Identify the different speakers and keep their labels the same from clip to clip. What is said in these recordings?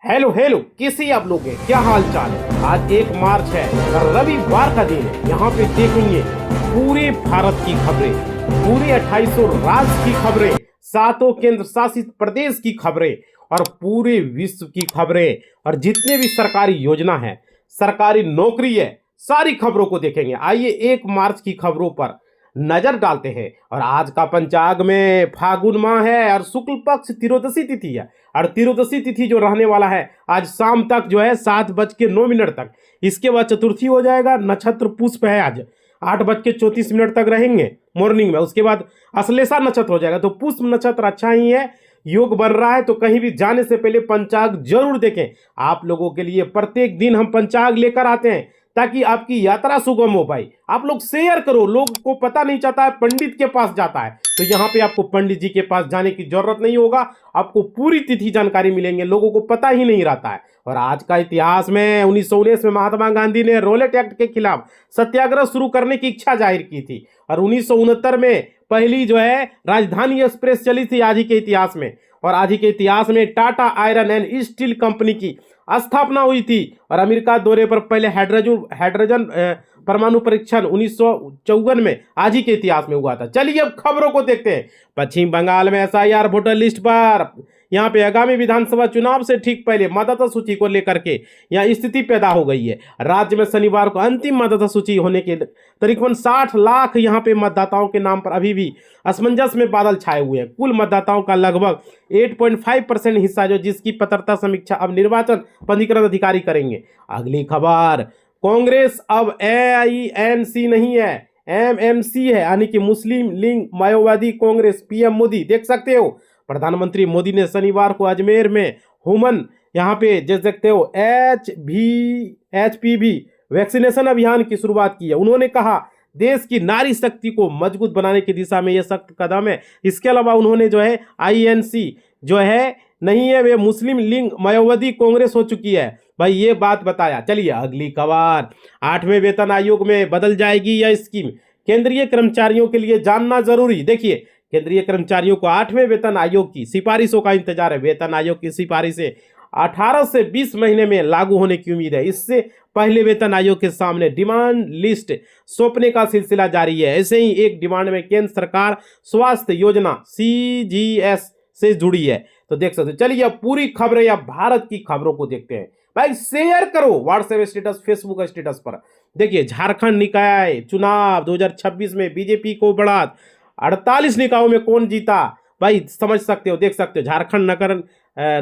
Speaker 1: Hello hello, कैसे आप लोग हैं? क्या हाल चाल है? आज 1 मार्च है और रविवार का दिन है। यहाँ पे देखेंगे पूरे भारत की खबरें, पूरे 2800 राज्य की खबरें, 7 केंद्र शासित प्रदेश की खबरें और पूरे विश्व की खबरें और जितने भी सरकारी योजना है, सरकारी नौकरी है, सारी खबरों को देखेंगे। आइए 1 मार्च की खबरों पर नजर डालते हैं। और आज का पंचांग में फागुन माह है और शुक्ल पक्ष त्रयोदशी तिथि है। और त्रयोदशी तिथि जो रहने वाला है आज शाम तक, जो है 7:09 तक। इसके बाद चतुर्थी हो जाएगा। नक्षत्र पुष्प है, आज 8:34 तक रहेंगे मॉर्निंग में। उसके बाद अश्लेषा नक्षत्र हो जाएगा। तो पुष्प नक्षत्र अच्छा ही है, योग बन रहा है। तो कहीं भी जाने से पहले पंचांग जरूर देखें। आप लोगों के लिए प्रत्येक दिन हम पंचांग लेकर आते हैं ताकि आपकी यात्रा सुगम हो पाए। आप लोग शेयर करो, लोग को पता नहीं चलता है, पंडित के पास जाता है। तो यहाँ पे आपको पंडित जी के पास जाने की जरूरत नहीं होगा, आपको पूरी तिथि जानकारी मिलेंगे, लोगों को पता ही नहीं रहता है। और आज का इतिहास में 1919 में महात्मा गांधी ने रोलेट एक्ट के खिलाफ सत्याग्रह शुरू करने की इच्छा जाहिर की थी। और 1969 में पहली जो है राजधानी एक्सप्रेस चली थी आज ही के इतिहास में। और आज ही के इतिहास में Tata iron and steel company की स्थापना हुई थी। और अमेरिका दौरे पर पहले हाइड्रोजन परमाणु परीक्षण 1954 में आज ही के इतिहास में हुआ था। चलिए अब खबरों को देखते हैं। पश्चिम बंगाल में एसआईआर वोटर लिस्ट पर यहाँ पे आगामी विधानसभा चुनाव से ठीक पहले मतदाता सूची को लेकर के यहाँ स्थिति पैदा हो गई है। राज्य में शनिवार को अंतिम मतदाता सूची होने के तकरीबन 60 लाख यहाँ पे मतदाताओं के नाम पर अभी भी असमंजस में बादल छाए हुए हैं। कुल मतदाताओं का लगभग 8.5% हिस्सा, जो जिसकी पात्रता समीक्षा अब निर्वाचन पंजीकरण अधिकारी करेंगे। अगली खबर, कांग्रेस अब AINC नहीं है, MMC है, यानी कि मुस्लिम लीग माओवादी कांग्रेस। पीएम मोदी देख सकते हो, प्रधानमंत्री मोदी ने शनिवार को अजमेर में ह्यूमन यहाँ पे देख सकते हो HPV वैक्सीनेशन अभियान की शुरुआत की है। उन्होंने कहा देश की नारी शक्ति को मजबूत बनाने की दिशा में यह सख्त कदम है। इसके अलावा उन्होंने जो है INC जो है नहीं है, वे मुस्लिम लीग माओवादी कांग्रेस हो चुकी है। भाई ये बात बताया। चलिए अगली खबर, 8वें वेतन आयोग में बदल जाएगी यह स्कीम, केंद्रीय कर्मचारियों के लिए जानना जरूरी। देखिए, केंद्रीय कर्मचारियों को 8वें वेतन आयोग की सिफारिशों का इंतजार है। वेतन आयोग की सिफारिशें 18 से 20 महीने में लागू होने की उम्मीद है। इससे पहले वेतन आयोग के सामने डिमांड लिस्ट सौंपने का सिलसिला जारी है। ऐसे ही एक डिमांड में केंद्र सरकार स्वास्थ्य योजना CGS से जुड़ी है। तो देख सकते हो। चलिए अब पूरी खबरें या भारत की खबरों को देखते हैं। भाई शेयर करो व्हाट्सएप स्टेटस, फेसबुक स्टेटस पर। देखिए, झारखंड निकाय चुनाव 2026 में बीजेपी को बढ़त, 48 निकायों में कौन जीता, भाई समझ सकते हो, देख सकते हो। झारखंड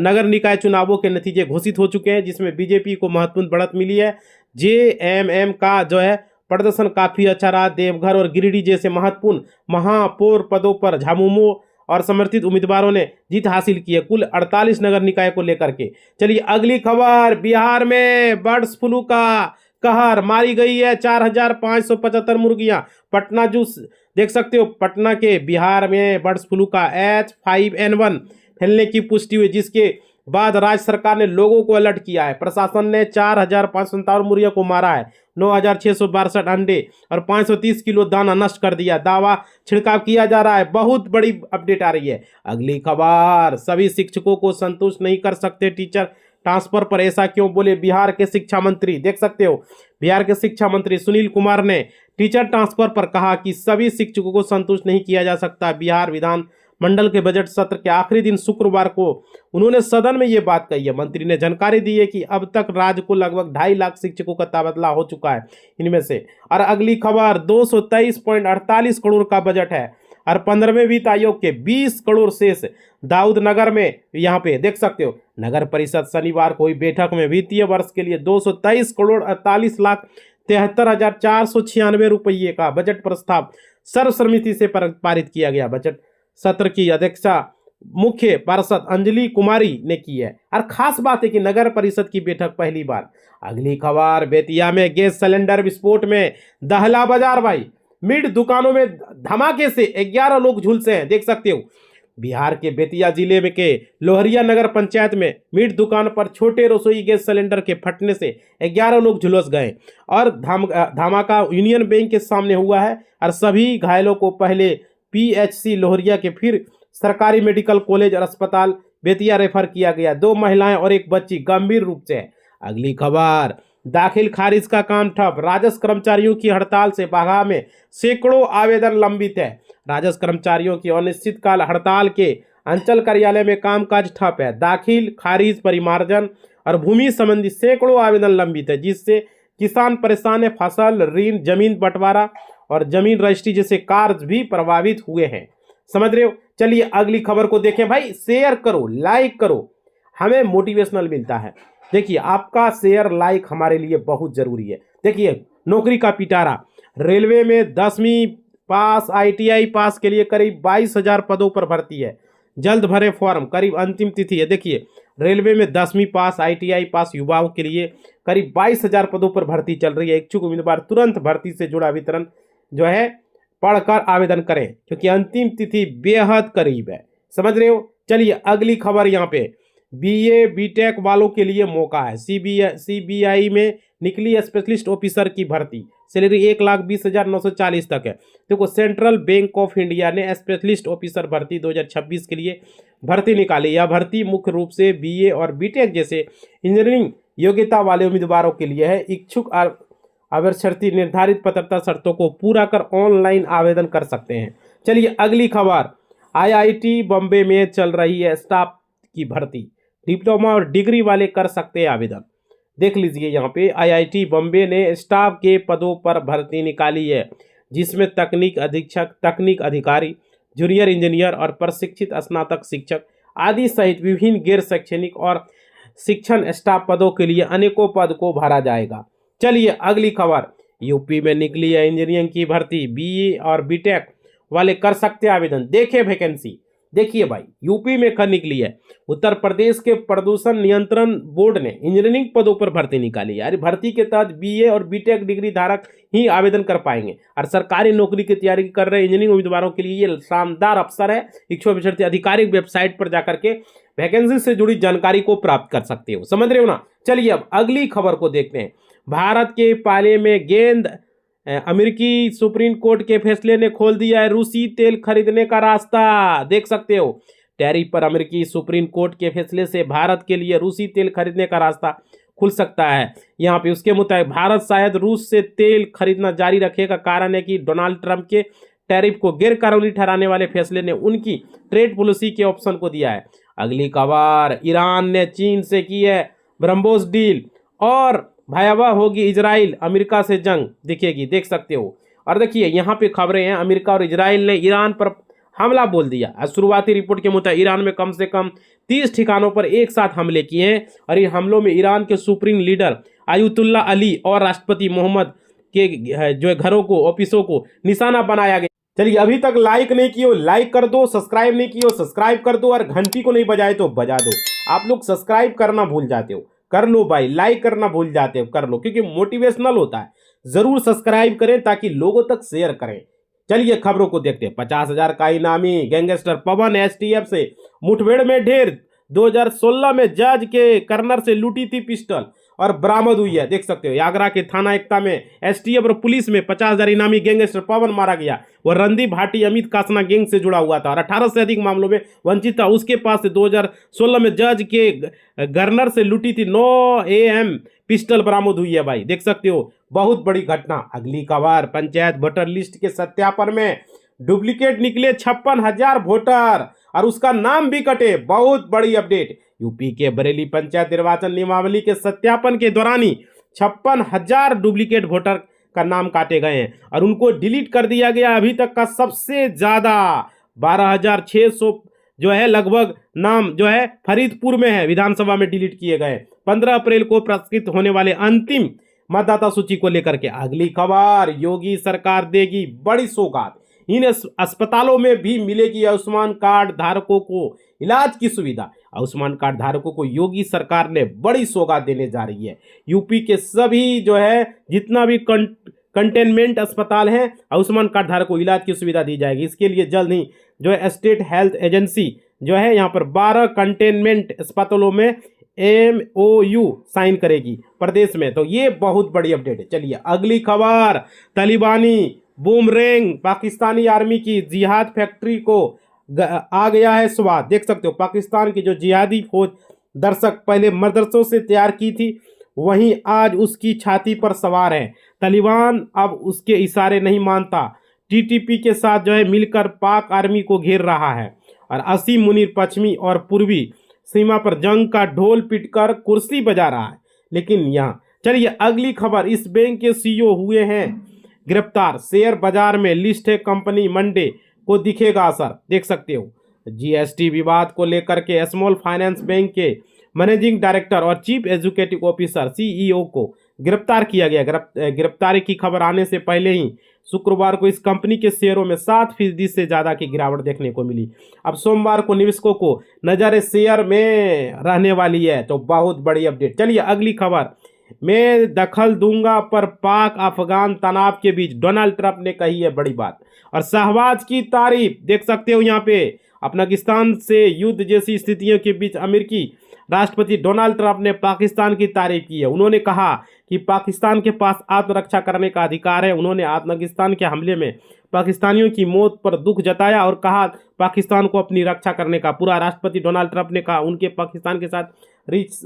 Speaker 1: नगर निकाय चुनावों के नतीजे घोषित हो चुके हैं, जिसमें बीजेपी को महत्वपूर्ण बढ़त मिली है। JMM का जो है प्रदर्शन काफी अच्छा रहा। देवघर और गिरिडीह जैसे महत्वपूर्ण महापौर पदों पर झामुमो और समर्थित उम्मीदवारों ने जीत हासिल की है, कुल 48 नगर निकाय को लेकर के। चलिए अगली खबर, बिहार में बर्ड फ्लू का कहर, मारी गई है 4575 मुर्गियां। पटना जूस देख सकते हो, पटना के बिहार में बर्ड फ्लू का H5N1 फैलने की पुष्टि हुई, जिसके बाद राज्य सरकार ने लोगों को अलर्ट किया है। प्रशासन ने 4557 मुर्गियों को मारा है, 9662 अंडे और 530 किलो दाना नष्ट कर दिया। दावा छिड़काव किया जा रहा है। बहुत बड़ी अपडेट आ रही है। अगली खबर, सभी शिक्षकों को संतुष्ट नहीं कर सकते टीचर ट्रांसफर पर, ऐसा क्यों, बोले बिहार के शिक्षा मंत्री। देख सकते हो, बिहार के शिक्षा मंत्री सुनील कुमार ने टीचर ट्रांसफर पर कहा कि सभी शिक्षकों को संतुष्ट नहीं किया जा सकता। बिहार विधान मंडल के बजट सत्र के आखिरी दिन शुक्रवार को उन्होंने सदन में ये बात कही है। मंत्री ने जानकारी दी है कि अब तक राज्य को लगभग 2.5 लाख शिक्षकों का तबादला हो चुका है इनमें से। और अगली खबर, 223.48 करोड़ का बजट है और 15वें वित्त आयोग के 20 करोड़ शेष। दाऊद नगर में यहाँ पे देख सकते हो, नगर परिषद शनिवार को हुई बैठक में वित्तीय वर्ष के लिए 223 करोड़ 48,73,496 रुपये का बजट प्रस्ताव सर्वसम्मति से पारित किया गया। बजट सत्र की अध्यक्षता मुख्य पार्षद अंजलि कुमारी ने की है। और खास बात है कि नगर परिषद की बैठक पहली बार। अगली खबर, बेतिया में गैस सिलेंडर विस्फोट में दहला बाजार। भाई मीट दुकानों में धमाके से 11 लोग झुलसे हैं, देख सकते हो। बिहार के बेतिया जिले में के लोहरिया नगर पंचायत में मीट दुकान पर छोटे रसोई गैस सिलेंडर के फटने से 11 लोग झुलस गए। और धमाका यूनियन बैंक के सामने हुआ है। और सभी घायलों को पहले PHC लोहरिया के, फिर सरकारी मेडिकल कॉलेज और अस्पताल बेतिया रेफर किया गया। 2 महिलाएं और एक बच्ची गंभीर रूप से है। अगली खबर, दाखिल खारिज का काम ठप, राजस्व कर्मचारियों की हड़ताल से बाघा में सैकड़ों आवेदन लंबित है। राजस्व कर्मचारियों की अनिश्चितकाल हड़ताल के अंचल कार्यालय में कामकाज ठप है। दाखिल खारिज, परिमार्जन और भूमि संबंधी सैकड़ों आवेदन लंबित है, जिससे किसान परेशान है। फसल, ऋण, जमीन बंटवारा और जमीन रजिस्ट्री जैसे कार्य भी प्रभावित हुए हैं। समझ रहे हो? चलिए अगली खबर को देखें भाई। शेयर करो, लाइक करो, हमें मोटिवेशनल मिलता है। देखिए आपका शेयर लाइक हमारे लिए बहुत जरूरी है। देखिए नौकरी का पिटारा, रेलवे में 10वीं पास, ITI पास के लिए करीब 22,000 पदों पर भर्ती है। जल्द भरे फॉर्म, करीब अंतिम तिथि है। देखिए रेलवे में 10वीं पास, ITI पास युवाओं के लिए करीब 22,000 पदों पर भर्ती चल रही है। इच्छुक उम्मीदवार तुरंत भर्ती से जुड़ा वितरण जो है पढ़कर आवेदन करें, क्योंकि अंतिम तिथि बेहद करीब है। समझ रहे हो? चलिए अगली खबर यहाँ पे, BA BTech वालों के लिए मौका है। CBI में निकली स्पेशलिस्ट ऑफिसर की भर्ती, सैलरी 1,20,940 तक है। देखो सेंट्रल बैंक ऑफ इंडिया ने स्पेशलिस्ट ऑफिसर भर्ती 2026 के लिए भर्ती निकाली। यह भर्ती मुख्य रूप से BA और BTech जैसे इंजीनियरिंग योग्यता वाले उम्मीदवारों के लिए है। इच्छुक अभ्यर्थी निर्धारित पात्रता शर्तों को पूरा कर ऑनलाइन आवेदन कर सकते हैं। चलिए अगली खबर, IIT बॉम्बे में चल रही है स्टाफ की भर्ती, डिप्लोमा और डिग्री वाले कर सकते हैं आवेदन। देख लीजिए यहाँ पे IIT बॉम्बे ने स्टाफ के पदों पर भर्ती निकाली है, जिसमें तकनीक अधीक्षक, तकनीक अधिकारी, जूनियर इंजीनियर और प्रशिक्षित स्नातक शिक्षक आदि सहित विभिन्न गैर शैक्षणिक और शिक्षण स्टाफ पदों के लिए अनेकों पद को भरा जाएगा। चलिए अगली खबर, यूपी में निकली है इंजीनियरिंग की भर्ती, BA और BTech वाले कर सकते आवेदन। देखिए वैकेंसी, देखिए भाई यूपी में कब निकली है। उत्तर प्रदेश के प्रदूषण नियंत्रण बोर्ड ने इंजीनियरिंग पदों पर भर्ती निकाली है। यार भर्ती के तहत BA और BTech डिग्री धारक ही आवेदन कर पाएंगे और सरकारी नौकरी की तैयारी कर रहे इंजीनियरिंग उम्मीदवारों के लिए ये शानदार अवसर है। इच्छुक अभ्यर्थी आधिकारिक वेबसाइट पर जाकर के वैकेंसी से जुड़ी जानकारी को प्राप्त कर सकते हो। समझ रहे हो ना? चलिए अब अगली खबर को देखते हैं। भारत के पाले में गेंद, अमेरिकी सुप्रीम कोर्ट के फैसले ने खोल दिया है रूसी तेल खरीदने का रास्ता। देख सकते हो टैरिफ पर अमेरिकी सुप्रीम कोर्ट के फैसले से भारत के लिए रूसी तेल खरीदने का रास्ता खुल सकता है। यहाँ पे उसके मुताबिक भारत शायद रूस से तेल खरीदना जारी रखेगा। कारण है कि डोनाल्ड ट्रंप के टैरिफ को गैर कानूनी ठहराने वाले फैसले ने उनकी ट्रेड पॉलिसी के ऑप्शन को दिया है। अगली खबर, ईरान ने चीन से की है ब्रह्मोस डील और भयावह होगी इजराइल अमेरिका से जंग दिखेगी। देख सकते हो। और देखिए यहाँ पे खबरें हैं, अमेरिका और इजराइल ने ईरान पर हमला बोल दिया। शुरुआती रिपोर्ट के मुताबिक ईरान में कम से कम 30 ठिकानों पर एक साथ हमले किए हैं और इन हमलों में ईरान के सुप्रीम लीडर आयतुल्ला अली और राष्ट्रपति मोहम्मद के जो घरों को, ऑफिसों को निशाना बनाया गया। चलिए अभी तक लाइक नहीं किए हो लाइक कर दो, सब्सक्राइब नहीं किए हो सब्सक्राइब कर दो और घंटी को नहीं बजाए तो बजा दो। आप लोग सब्सक्राइब करना भूल जाते हो, कर लो भाई। लाइक करना भूल जाते हो, कर लो, क्योंकि मोटिवेशनल होता है। जरूर सब्सक्राइब करें ताकि लोगों तक शेयर करें। चलिए खबरों को देखते हैं। 50,000 का इनामी गैंगस्टर पवन STF से मुठभेड़ में ढेर। 2016 में जज के कर्नर से लूटी थी पिस्टल और बरामद हुई है। देख सकते हो आगरा के थाना एकता में STF और पुलिस में 50,000 इनामी गैंगस्टर पवन मारा गया। वह रणदीप भाटी अमित कासना गैंग से जुड़ा हुआ था और 18 से अधिक मामलों में वंचित था। उसके पास से 2016 में जज के गर्नर से लूटी थी 9 AM पिस्टल बरामद हुई है भाई। देख सकते हो बहुत बड़ी घटना। अगली खबर, पंचायत वोटर लिस्ट के सत्यापन में डुप्लीकेट निकले 56,000 वोटर और उसका नाम भी कटे। बहुत बड़ी अपडेट। यूपी के बरेली पंचायत निर्वाचन नियमावली के सत्यापन के दौरान ही 56,000 डुप्लीकेट वोटर का नाम काटे गए हैं और उनको डिलीट कर दिया गया। अभी तक का सबसे ज्यादा 12,600 जो है लगभग नाम जो है फरीदपुर में है, विधानसभा में डिलीट किए गए। 15 अप्रैल को प्रकाशित होने वाले अंतिम मतदाता सूची को लेकर के। अगली खबर, योगी सरकार देगी बड़ी सौगात। इन अस्पतालों में भी मिलेगी आयुष्मान कार्ड धारकों को इलाज की सुविधा। आयुष्मान कार्ड धारकों को योगी सरकार ने बड़ी सौगात देने जा रही है। यूपी के सभी जो है जितना भी कंटेनमेंट अस्पताल हैं, आयुष्मान कार्ड धारकों को इलाज की सुविधा दी जाएगी। इसके लिए जल्द ही जो है स्टेट हेल्थ एजेंसी जो है यहाँ पर 12 कंटेनमेंट अस्पतालों में MOU साइन करेगी प्रदेश में। तो ये बहुत बड़ी अपडेट है। चलिए अगली खबर, तालिबानी बूमरैंग पाकिस्तानी आर्मी की जिहाद फैक्ट्री को आ गया है स्वाद। देख सकते हो पाकिस्तान की जो जिहादी फौज दर्शक पहले मदरसों से तैयार की थी, वहीं आज उसकी छाती पर सवार है। तालिबान अब उसके इशारे नहीं मानता, टीटीपी के साथ जो है मिलकर पाक आर्मी को घेर रहा है और असीम मुनीर पश्चिमी और पूर्वी सीमा पर जंग का ढोल पीटकर कुर्सी बजा रहा है। लेकिन यहाँ चलिए अगली खबर, इस बैंक के सीईओ हुए हैं गिरफ्तार, शेयर बाजार में लिस्ट है कंपनी, मंडे को दिखेगा असर। देख सकते हो जीएसटी विवाद को लेकर के स्मॉल फाइनेंस बैंक के मैनेजिंग डायरेक्टर और चीफ एग्जीक्यूटिव ऑफिसर सीईओ को गिरफ्तार किया गया। गिरफ्तारी की खबर आने से पहले ही शुक्रवार को इस कंपनी के शेयरों में 7% से ज़्यादा की गिरावट देखने को मिली। अब सोमवार को निवेशकों को नजर शेयर में रहने वाली है, तो बहुत बड़ी अपडेट। चलिए अगली खबर, मैं दखल दूंगा पर पाक अफगान तनाव के बीच डोनाल्ड ट्रंप ने कही है बड़ी बात और शहबाज की तारीफ। देख सकते हो यहाँ पे अफगानिस्तान से युद्ध जैसी स्थितियों के बीच अमेरिकी राष्ट्रपति डोनाल्ड ट्रंप ने पाकिस्तान की तारीफ की है। उन्होंने कहा कि पाकिस्तान के पास आत्मरक्षा करने का अधिकार है। उन्होंने अफगानिस्तान के हमले में पाकिस्तानियों की मौत पर दुख जताया और कहा पाकिस्तान को अपनी रक्षा करने का पूरा। राष्ट्रपति डोनाल्ड ट्रंप ने कहा उनके पाकिस्तान के साथ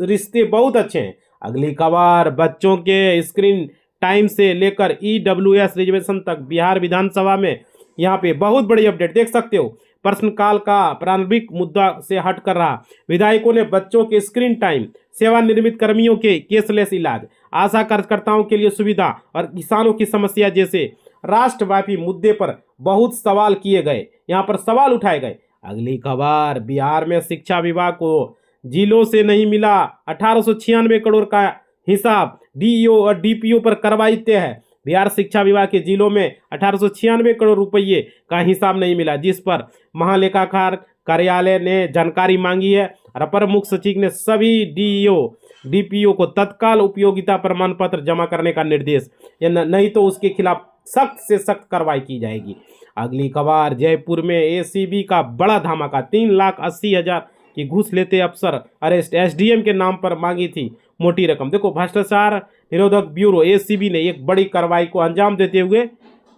Speaker 1: रिश्ते बहुत अच्छे हैं। अगली खबर, बच्चों के स्क्रीन टाइम से लेकर ईडब्ल्यूएस रिजर्वेशन तक बिहार विधानसभा में यहाँ पे बहुत बड़ी अपडेट। देख सकते हो प्रश्नकाल का प्रारंभिक मुद्दा से हट कर रहा, विधायकों ने बच्चों के स्क्रीन टाइम, सेवानिवृत्त कर्मियों के केसलेस इलाज, आशा कार्यकर्ताओं के लिए सुविधा और किसानों की समस्या जैसे राष्ट्रव्यापी मुद्दे पर बहुत सवाल किए गए, यहाँ पर सवाल उठाए गए। अगली खबर, बिहार में शिक्षा विभाग को जिलों से नहीं मिला 1896 करोड़ का हिसाब, डीईओ और डीपीओ पर कार्रवाई तय है। बिहार शिक्षा विभाग के जिलों में 1896 करोड़ रुपये का हिसाब नहीं मिला, जिस पर महालेखाकार कार्यालय ने जानकारी मांगी है और अपर मुख्य सचिव ने सभी डीईओ डीपीओ को तत्काल उपयोगिता प्रमाण पत्र जमा करने का निर्देश, नहीं तो उसके खिलाफ सख्त से सख्त कार्रवाई की जाएगी। अगली खबर, जयपुर में एसीबी का बड़ा धमाका, 3,80,000 की घूस लेते अफसर अरेस्ट, एसडीएम के नाम पर मांगी थी मोटी रकम। देखो भ्रष्टाचार निरोधक ब्यूरो एसीबी ने एक बड़ी कार्रवाई को अंजाम देते हुए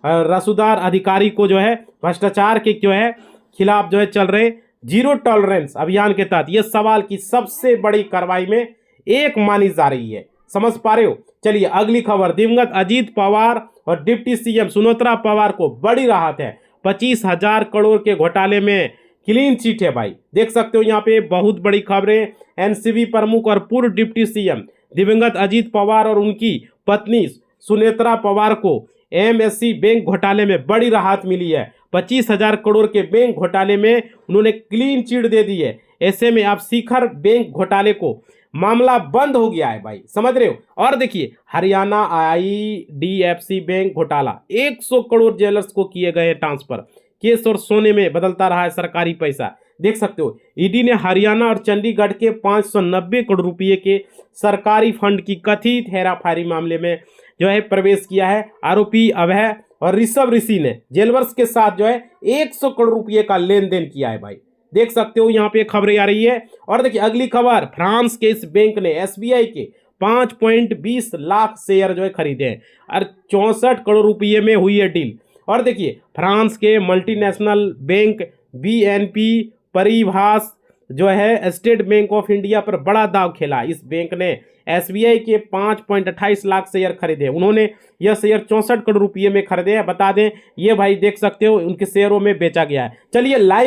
Speaker 1: रसूदार अधिकारी को जो है भ्रष्टाचार के जो है खिलाफ जो है चल रहे जीरो टॉलरेंस अभियान के तहत ये सवाल की सबसे बड़ी कार्रवाई में एक मानी जा रही है। समझ पा रहे हो? चलिए अगली खबर, दिवंगत अजीत पवार और डिप्टी सीएम सुनेत्रा पवार को बड़ी राहत है, 25,000 करोड़ के घोटाले में क्लीन चिट है भाई। देख सकते हो यहाँ पे बहुत बड़ी खबरें, एनसीबी प्रमुख और पूर्व डिप्टी सीएम दिवंगत अजीत पवार और उनकी पत्नी सुनेत्रा पवार को एमएससी बैंक घोटाले में बड़ी राहत मिली है। 25,000 करोड़ के बैंक घोटाले में उन्होंने क्लीन चिट दे दी है। ऐसे में अब शिखर बैंक घोटाले को मामला बंद हो गया है भाई, समझ रहे हो? और देखिए हरियाणा आईडीएफसी बैंक घोटाला, 100 करोड़ जेलर्स को किए गए ट्रांसफर, केस और सोने में बदलता रहा है सरकारी पैसा। देख सकते हो ईडी ने हरियाणा और चंडीगढ़ के 590 करोड़ रुपए के सरकारी फंड की कथित हेराफेरी मामले में जो है प्रवेश किया है। आरोपी अभय और ऋषभ ऋषि ने जेलवर्स के साथ जो है 100 करोड़ रुपए का लेन देन किया है भाई। देख सकते हो यहाँ पे खबरें आ रही है। और देखिए अगली खबर, फ्रांस के इस बैंक ने एसबीआई के 5.20 लाख शेयर जो है खरीदे हैं और 64 करोड़ रुपये में हुई है डील। और देखिए फ्रांस के मल्टीनेशनल बैंक बीएनपी परिभाष जो है स्टेट बैंक ऑफ इंडिया पर बड़ा दाव खेला। इस बैंक ने एसबीआई के 5.28 लाख शेयर खरीदे। उन्होंने यह शेयर 64 करोड़ रुपये में खरीदे हैं। बता दें ये भाई देख सकते हो उनके शेयरों में बेचा गया है। चलिए लाइक